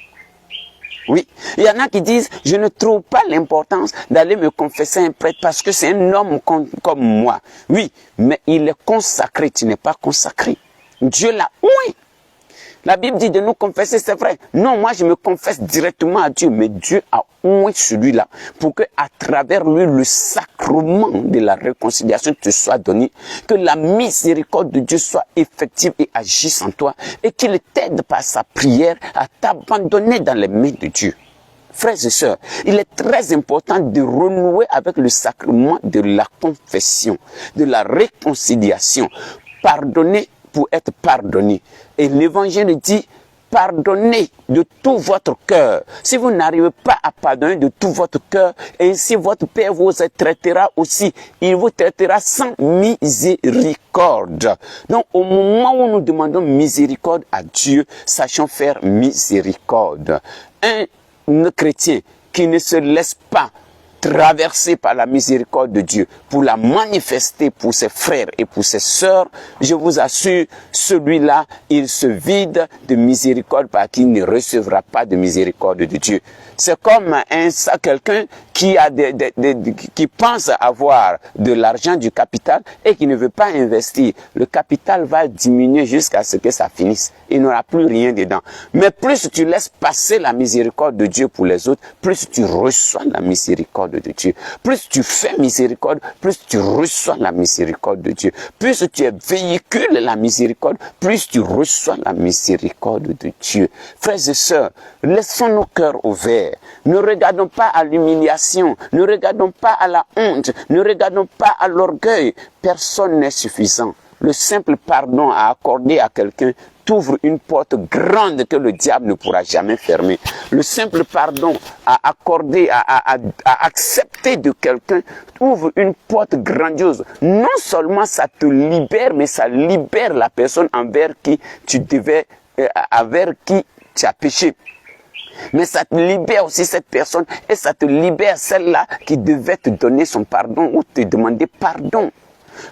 Speaker 1: Oui, il y en a qui disent, je ne trouve pas l'importance d'aller me confesser à un prêtre parce que c'est un homme comme moi. Oui, mais il est consacré, tu n'es pas consacré. Dieu l'a oint. La Bible dit de nous confesser, c'est vrai. Non, moi je me confesse directement à Dieu, mais Dieu a oint celui-là pour que à travers lui le sacrement de la réconciliation te soit donné, que la miséricorde de Dieu soit effective et agisse en toi et qu'il t'aide par sa prière à t'abandonner dans les mains de Dieu. Frères et sœurs, il est très important de renouer avec le sacrement de la confession, de la réconciliation. Pardonner pour être pardonné. Et l'évangile dit, pardonnez de tout votre cœur. Si vous n'arrivez pas à pardonner de tout votre cœur, ainsi votre Père vous traitera aussi. Il vous traitera sans miséricorde. Donc au moment où nous demandons miséricorde à Dieu, sachons faire miséricorde. Un chrétien qui ne se laisse pas traversé par la miséricorde de Dieu, pour la manifester pour ses frères et pour ses sœurs, je vous assure, celui-là, il se vide de miséricorde parce qu'il ne recevra pas de miséricorde de Dieu. C'est comme quelqu'un qui qui pense avoir de l'argent, du capital, et qui ne veut pas investir. Le capital va diminuer jusqu'à ce que ça finisse. Il n'aura plus rien dedans. Mais plus tu laisses passer la miséricorde de Dieu pour les autres, plus tu reçois la miséricorde de Dieu. Plus tu fais miséricorde, plus tu reçois la miséricorde de Dieu. Plus tu véhicules la miséricorde, plus tu reçois la miséricorde de Dieu. Frères et sœurs, laissons nos cœurs ouverts. Ne regardons pas à l'humiliation, ne regardons pas à la honte, ne regardons pas à l'orgueil. Personne n'est suffisant. Le simple pardon à accorder à quelqu'un t'ouvre une porte grande que le diable ne pourra jamais fermer. Le simple pardon à accorder, à accepter de quelqu'un ouvre une porte grandiose. Non seulement ça te libère, mais ça libère la personne envers qui tu as péché. Mais ça te libère aussi cette personne et ça te libère celle-là qui devait te donner son pardon ou te demander pardon.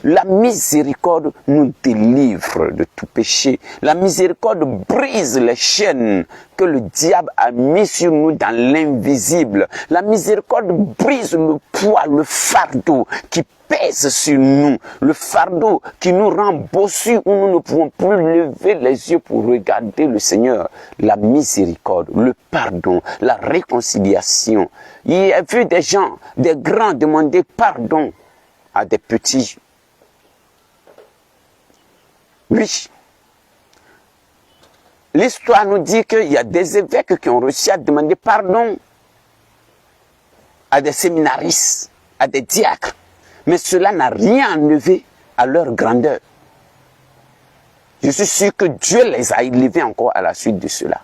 Speaker 1: La miséricorde nous délivre de tout péché. La miséricorde brise les chaînes que le diable a mis sur nous dans l'invisible. La miséricorde brise le poids, le fardeau qui pèse sur nous. Le fardeau qui nous rend bossus où nous ne pouvons plus lever les yeux pour regarder le Seigneur. La miséricorde, le pardon, la réconciliation. Il y a vu des gens, des grands demander pardon à des petits. Oui. L'histoire nous dit qu'il y a des évêques qui ont réussi à demander pardon à des séminaristes, à des diacres. Mais cela n'a rien enlevé à leur grandeur. Je suis sûr que Dieu les a élevés encore à la suite de cela.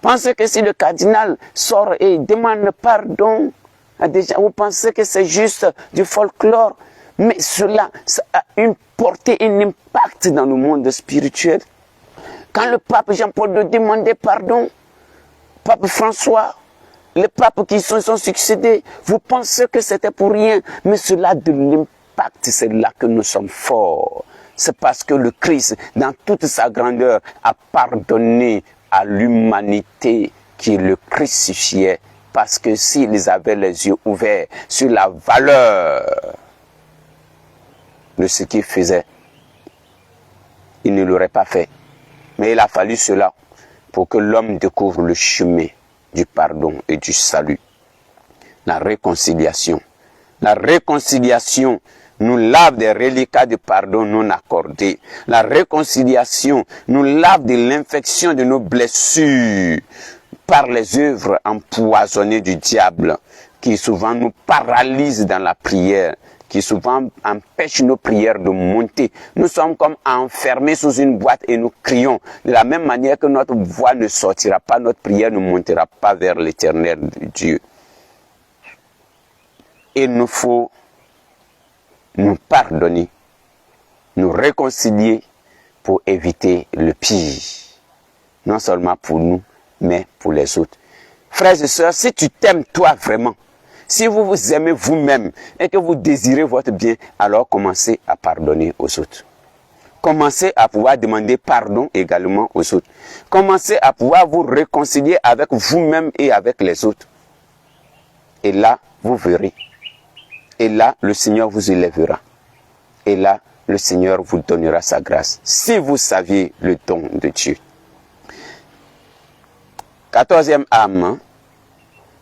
Speaker 1: Pensez que si le cardinal sort et demande pardon à des gens, vous pensez que c'est juste du folklore? Mais cela ça a une portée, un impact dans le monde spirituel. Quand le pape Jean-Paul II demandait pardon, pape François, les papes qui se sont succédés, vous pensez que c'était pour rien. Mais cela a de l'impact, c'est là que nous sommes forts. C'est parce que le Christ, dans toute sa grandeur, a pardonné à l'humanité qui le crucifiait. Parce que s'ils avaient les yeux ouverts sur la valeur de ce qu'il faisait, il ne l'aurait pas fait. Mais il a fallu cela pour que l'homme découvre le chemin du pardon et du salut. La réconciliation. La réconciliation nous lave des reliquats de pardon non accordés. La réconciliation nous lave de l'infection de nos blessures par les œuvres empoisonnées du diable qui souvent nous paralysent dans la prière, qui souvent empêchent nos prières de monter. Nous sommes comme enfermés sous une boîte et nous crions. De la même manière que notre voix ne sortira pas, notre prière ne montera pas vers l'éternel Dieu. Il nous faut nous pardonner, nous réconcilier pour éviter le pire. Non seulement pour nous, mais pour les autres. Frères et sœurs, si tu t'aimes toi vraiment, si vous vous aimez vous-même et que vous désirez votre bien, alors commencez à pardonner aux autres. Commencez à pouvoir demander pardon également aux autres. Commencez à pouvoir vous réconcilier avec vous-même et avec les autres. Et là, vous verrez. Et là, le Seigneur vous élèvera. Et là, le Seigneur vous donnera sa grâce. Si vous saviez le don de Dieu. 14e âme,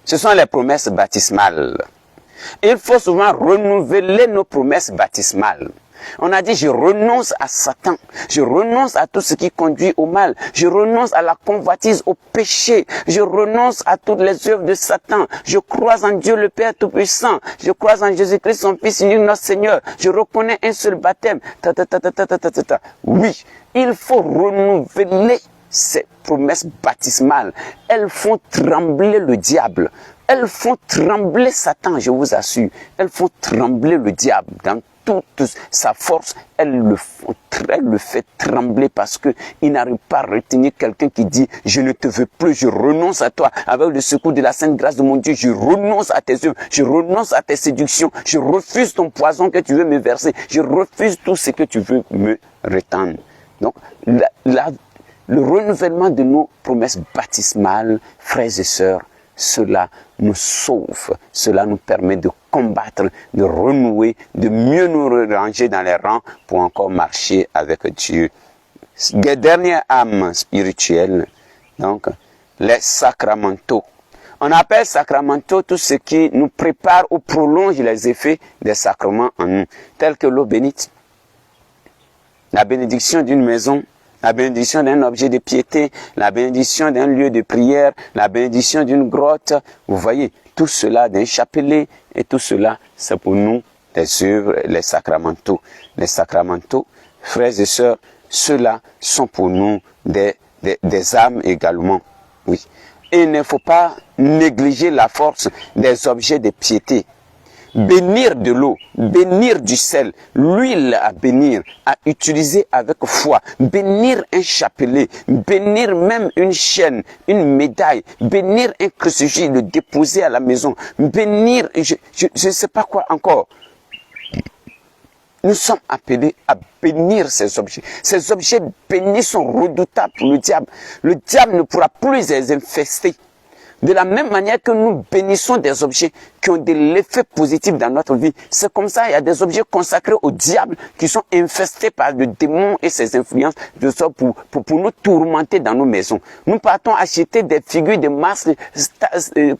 Speaker 1: ce sont les promesses baptismales. Il faut souvent renouveler nos promesses baptismales. On a dit, je renonce à Satan, je renonce à tout ce qui conduit au mal, je renonce à la convoitise, au péché, je renonce à toutes les œuvres de Satan, je crois en Dieu le Père Tout-Puissant, je crois en Jésus-Christ, son Fils unique, notre Seigneur, je reconnais un seul baptême. Oui, il faut renouveler ces promesses baptismales. Elles font trembler le diable. Elles font trembler Satan, je vous assure. Elles font trembler le diable dans toute sa force. Elles le fait trembler parce qu'il n'arrive pas à retenir quelqu'un qui dit « Je ne te veux plus, je renonce à toi. Avec le secours de la sainte grâce de mon Dieu, je renonce à tes œuvres, je renonce à tes séductions, je refuse ton poison que tu veux me verser, je refuse tout ce que tu veux me retendre. » Donc, le renouvellement de nos promesses baptismales, frères et sœurs, cela nous sauve, cela nous permet de combattre, de renouer, de mieux nous ranger dans les rangs pour encore marcher avec Dieu. Dernière âme spirituelle, donc les sacramentaux. On appelle sacramentaux tout ce qui nous prépare ou prolonge les effets des sacrements en nous, tels que l'eau bénite, la bénédiction d'une maison, la bénédiction d'un objet de piété, la bénédiction d'un lieu de prière, la bénédiction d'une grotte. Vous voyez, tout cela d'un chapelet et tout cela, c'est pour nous des œuvres, les sacramentaux. Les sacramentaux, frères et sœurs, ceux-là sont pour nous des âmes également. Oui. Et il ne faut pas négliger la force des objets de piété. Bénir de l'eau, bénir du sel, l'huile à bénir, à utiliser avec foi, bénir un chapelet, bénir même une chaîne, une médaille, bénir un crucifix, le déposer à la maison, bénir, je ne sais pas quoi encore. Nous sommes appelés à bénir ces objets. Ces objets bénis sont redoutables pour le diable. Le diable ne pourra plus les infester. De la même manière que nous bénissons des objets qui ont de l'effet positif dans notre vie, c'est comme ça, il y a des objets consacrés au diable qui sont infestés par le démon et ses influences de sorte pour nous tourmenter dans nos maisons. Nous partons acheter des figures de masques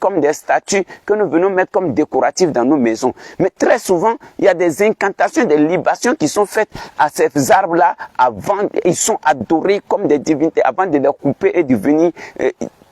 Speaker 1: comme des statues que nous venons mettre comme décoratives dans nos maisons. Mais très souvent, il y a des incantations, des libations qui sont faites à ces arbres-là avant, ils sont adorés comme des divinités avant de les couper et de venir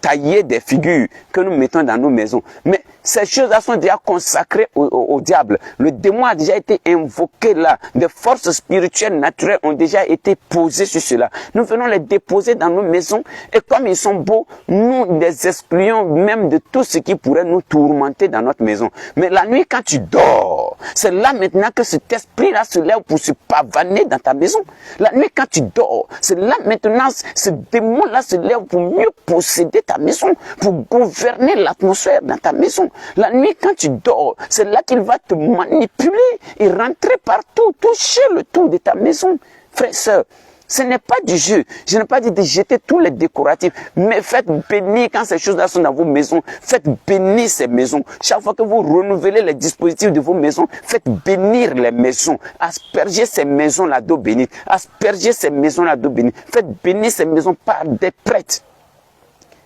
Speaker 1: tailler des figures que nous mettons dans nos maisons. Mais ces choses-là sont déjà consacrées au diable. Le démon a déjà été invoqué là. Des forces spirituelles naturelles ont déjà été posées sur cela. Nous venons les déposer dans nos maisons et comme ils sont beaux, nous les excluons même de tout ce qui pourrait nous tourmenter dans notre maison. Mais la nuit quand tu dors, c'est là maintenant que cet esprit-là se lève pour se pavaner dans ta maison. La nuit quand tu dors, c'est là maintenant ce démon-là se lève pour mieux posséder ta maison, pour gouverner l'atmosphère dans ta maison. La nuit, quand tu dors, c'est là qu'il va te manipuler et rentrer partout, toucher le tour de ta maison. Frères, sœurs, ce n'est pas du jeu. Je n'ai pas dit de jeter tous les décoratifs, mais faites bénir quand ces choses-là sont dans vos maisons. Faites bénir ces maisons. Chaque fois que vous renouvelez les dispositifs de vos maisons, faites bénir les maisons. Aspergez ces maisons-là d'eau bénite. Aspergez ces maisons-là d'eau bénite. Faites bénir ces maisons par des prêtres.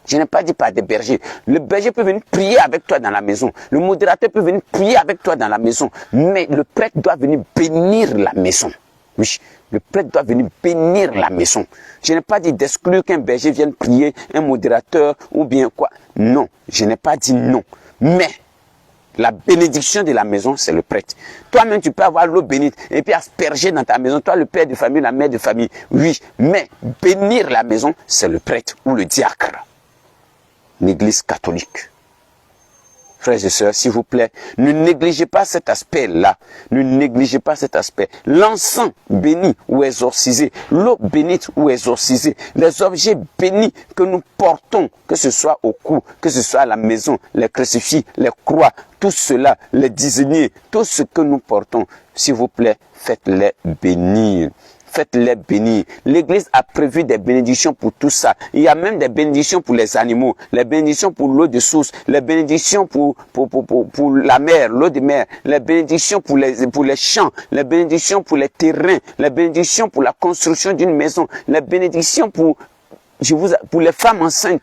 Speaker 1: Je n'ai pas dit par des bergers. Le berger peut venir prier avec toi dans la maison. Le modérateur peut venir prier avec toi dans la maison. Mais le prêtre doit venir bénir la maison. Oui, le prêtre doit venir bénir la maison. Je n'ai pas dit d'exclure qu'un berger vienne prier, un modérateur ou bien quoi. Non, je n'ai pas dit non. Mais La bénédiction de la maison, c'est le prêtre. Toi-même, tu peux avoir l'eau bénite et puis asperger dans ta maison. Toi, le père de famille, la mère de famille. Oui, mais bénir la maison, c'est le prêtre ou le diacre. L'Église catholique. Frères et sœurs, s'il vous plaît, ne négligez pas cet aspect-là. Ne négligez pas cet aspect. L'encens béni ou exorcisé, l'eau bénite ou exorcisée, les objets bénis que nous portons, que ce soit au cou, que ce soit à la maison, les crucifix, les croix, tout cela, les dizainiers, tout ce que nous portons, s'il vous plaît, faites-les bénir. Faites-les bénir. L'Église a prévu des bénédictions pour tout ça. Il y a même des bénédictions pour les animaux, les bénédictions pour l'eau de source, les bénédictions pour la mer, l'eau de mer, les bénédictions pour les champs, les bénédictions pour les terrains, les bénédictions pour la construction d'une maison, les bénédictions pour les femmes enceintes.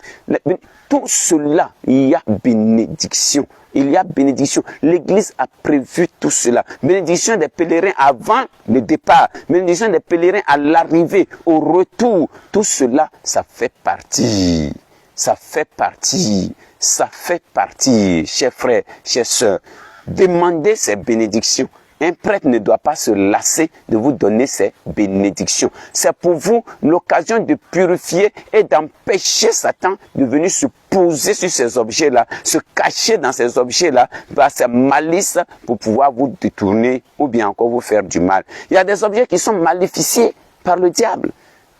Speaker 1: Tout cela, il y a bénédiction. Il y a bénédiction. L'Église a prévu tout cela. Bénédiction des pèlerins avant le départ. Bénédiction des pèlerins à l'arrivée, au retour. Tout cela, ça fait partie. Ça fait partie. Ça fait partie, chers frères, chers sœurs. Demandez ces bénédictions. Un prêtre ne doit pas se lasser de vous donner ces bénédictions. C'est pour vous l'occasion de purifier et d'empêcher Satan de venir se poser sur ces objets-là, se cacher dans ces objets-là, par ses malices pour pouvoir vous détourner ou bien encore vous faire du mal. Il y a des objets qui sont maléficiés par le diable.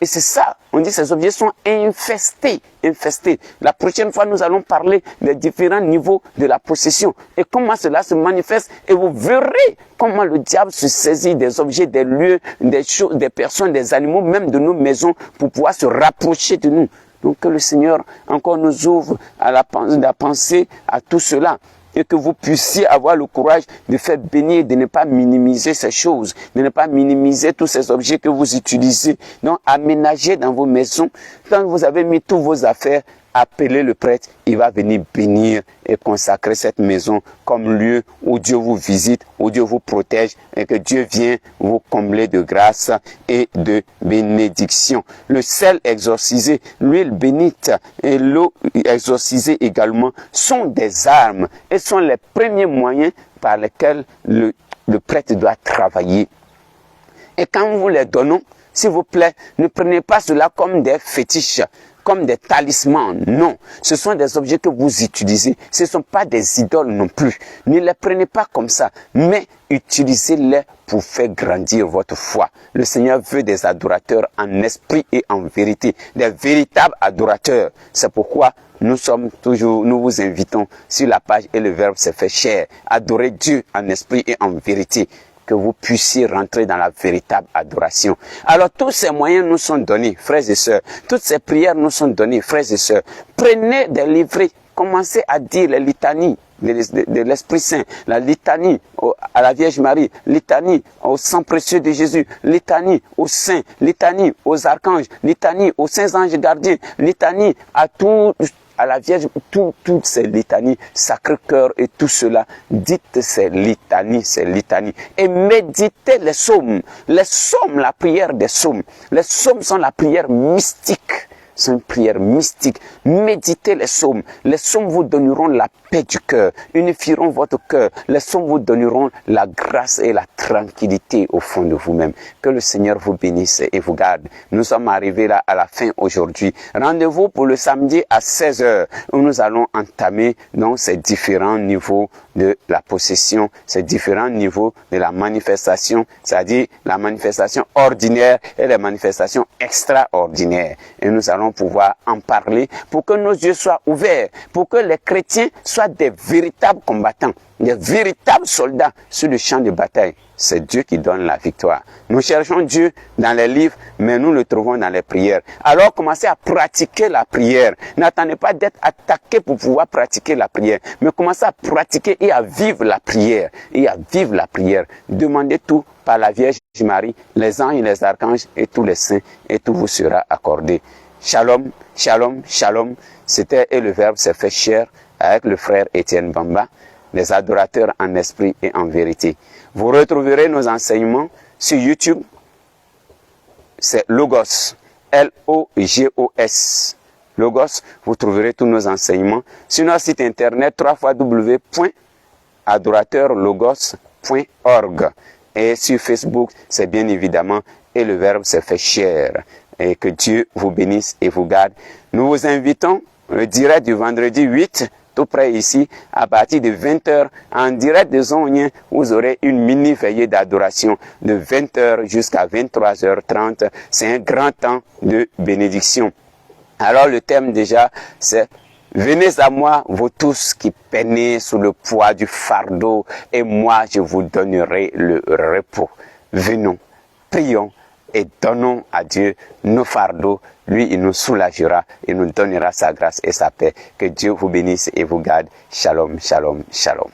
Speaker 1: Et c'est ça, on dit que ces objets sont infestés. La prochaine fois, nous allons parler des différents niveaux de la possession et comment cela se manifeste. Et vous verrez comment le diable se saisit des objets, des lieux, des choses, des personnes, des animaux, même de nos maisons, pour pouvoir se rapprocher de nous. Donc que le Seigneur encore nous ouvre à la pensée à tout cela. Et que vous puissiez avoir le courage de faire bénir, de ne pas minimiser ces choses, de ne pas minimiser tous ces objets que vous utilisez. Donc, aménagez dans vos maisons. Quand vous avez mis toutes vos affaires, appelez le prêtre, il va venir bénir et consacrer cette maison comme lieu où Dieu vous visite, où Dieu vous protège et que Dieu vient vous combler de grâce et de bénédiction. Le sel exorcisé, l'huile bénite et l'eau exorcisée également sont des armes et sont les premiers moyens par lesquels le prêtre doit travailler. Et quand nous vous les donnons, s'il vous plaît, ne prenez pas cela comme des fétiches, comme des talismans. Non, ce sont des objets que vous utilisez. Ce ne sont pas des idoles non plus. Ne les prenez pas comme ça, mais utilisez-les pour faire grandir votre foi. Le Seigneur veut des adorateurs en esprit et en vérité, des véritables adorateurs. C'est pourquoi nous vous invitons sur la page et le Verbe s'est fait chair. Adorez Dieu en esprit et en vérité, que vous puissiez rentrer dans la véritable adoration. Alors tous ces moyens nous sont donnés, frères et sœurs. Toutes ces prières nous sont données, frères et sœurs. Prenez des livrets, commencez à dire les litanies de l'Esprit Saint, la litanie à la Vierge Marie, litanie au sang précieux de Jésus, litanie aux saints, litanie aux archanges, litanie aux saints anges gardiens, litanie à la Vierge, toutes ces litanies, Sacré-Cœur et tout cela, dites ces litanies, et méditez les psaumes, la prière des psaumes. Les psaumes sont la prière mystique. C'est une prière mystique. Méditez les psaumes. Les psaumes vous donneront la paix du cœur, unifieront votre cœur. Les psaumes vous donneront la grâce et la tranquillité au fond de vous-même. Que le Seigneur vous bénisse et vous garde. Nous sommes arrivés là à la fin aujourd'hui. Rendez-vous pour le samedi à 16h où nous allons entamer donc ces différents niveaux de la possession, ces différents niveaux de la manifestation, c'est-à-dire la manifestation ordinaire et les manifestations extraordinaires. Et nous allons pouvoir en parler pour que nos yeux soient ouverts, pour que les chrétiens soient des véritables combattants, des véritables soldats sur le champ de bataille. C'est Dieu qui donne la victoire. Nous cherchons Dieu dans les livres, mais nous le trouvons dans les prières. Alors commencez à pratiquer la prière. N'attendez pas d'être attaqué pour pouvoir pratiquer la prière, mais commencez à pratiquer et à vivre la prière. Demandez tout par la Vierge Marie, les anges et les archanges et tous les saints, et tout vous sera accordé. Shalom, shalom, shalom. C'était et le Verbe s'est fait chair avec le frère Étienne Bamba, les adorateurs en esprit et en vérité. Vous retrouverez nos enseignements sur YouTube. C'est Logos, L-O-G-O-S. Logos, vous trouverez tous nos enseignements sur notre site internet www.logos.org. adorateurlogos.org. Et sur Facebook, c'est bien évidemment Et le Verbe s'est fait chair. Et que Dieu vous bénisse et vous garde. Nous vous invitons le direct du vendredi 8, tout près ici, à partir de 20h, en direct de Zonien, vous aurez une mini veillée d'adoration de 20h jusqu'à 23h30. C'est un grand temps de bénédiction. Alors le thème déjà, c'est « Venez à moi, vous tous qui peinez sous le poids du fardeau, et moi je vous donnerai le repos. » Venons, prions et donnons à Dieu nos fardeaux. Lui, il nous soulagera, il nous donnera sa grâce et sa paix. Que Dieu vous bénisse et vous garde. Shalom, shalom, shalom.